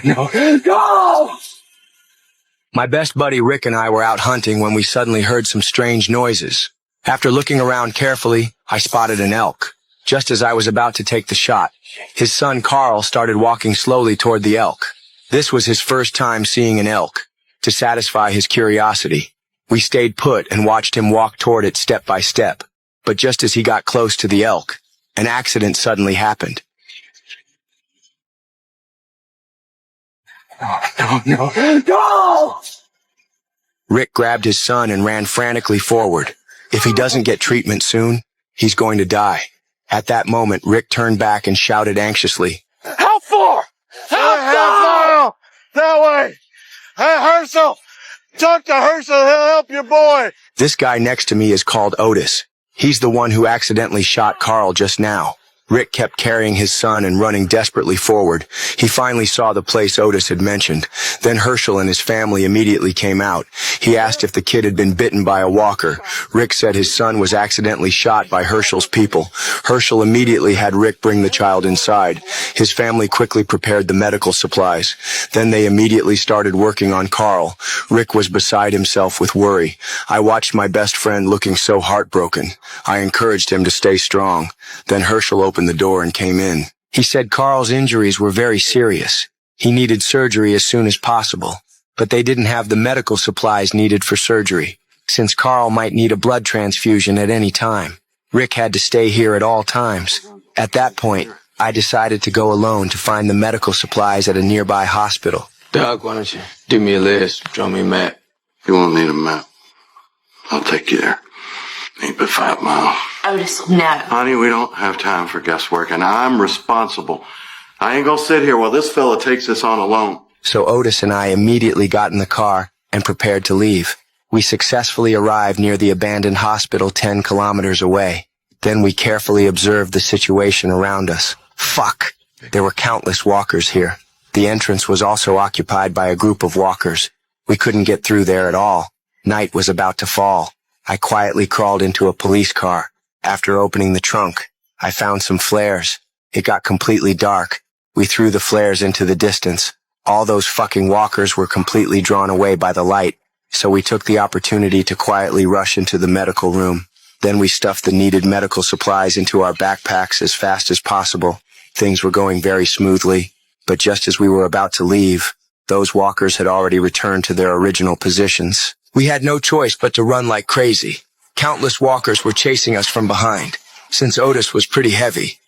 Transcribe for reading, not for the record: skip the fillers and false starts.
No! My best buddy Rick and I were out hunting when we suddenly heard some strange noises. After looking around carefully, I spotted an elk. Just as I was about to take the shot, his son Carl started walking slowly toward the elk. This was his first time seeing an elk. To satisfy his curiosity, we stayed put and watched him walk toward it step by step. But just as he got close to the elk, an accident suddenly happened. No! Rick grabbed his son and ran frantically forward. If he doesn't get treatment soon, he's going to die. At that moment, Rick turned back and shouted anxiously, How far? How far? That way! Hey, Herschel! Talk to Herschel, he'll help your boy! This guy next to me is called Otis. He's the one who accidentally shot Carl just now. Rick kept carrying his son and running desperately forward. He finally saw the place Otis had mentioned. Then Herschel and his family immediately came out. He asked if the kid had been bitten by a walker. Rick said his son was accidentally shot by Herschel's people. Herschel immediately had Rick bring the child inside. His family quickly prepared the medical supplies. Then they immediately started working on Carl. Rick was beside himself with worry. I watched my best friend looking so heartbroken. I encouraged him to stay strong. Then Herschel opened the door and came in. He said Carl's injuries were very serious. He needed surgery as soon as possible, but they didn't have the medical supplies needed for surgery, since Carl might need a blood transfusion at any time. Rick had to stay here at all times. At that point, I decided to go alone to find the medical supplies at a nearby hospital. Doug, why don't you do me a list, draw me a map? You won't need a map. I'll take you there. Ain't but 5 miles. Otis, no. Honey, we don't have time for guesswork, and I'm responsible. I ain't gonna sit here while this fella takes this on alone. So Otis and I immediately got in the car and prepared to leave. We successfully arrived near the abandoned hospital 10 kilometers away. Then we carefully observed the situation around us. Fuck! There were countless walkers here. The entrance was also occupied by a group of walkers. We couldn't get through there at all. Night was about to fall. I quietly crawled into a police car. After opening the trunk, I found some flares. It got completely dark. We threw the flares into the distance. All those fucking walkers were completely drawn away by the light, so we took the opportunity to quietly rush into the medical room. Then we stuffed the needed medical supplies into our backpacks as fast as possible. Things were going very smoothly, but just as we were about to leave, those walkers had already returned to their original positions. We had no choice but to run like crazy. Countless walkers were chasing us from behind. Since Otis was pretty heavy,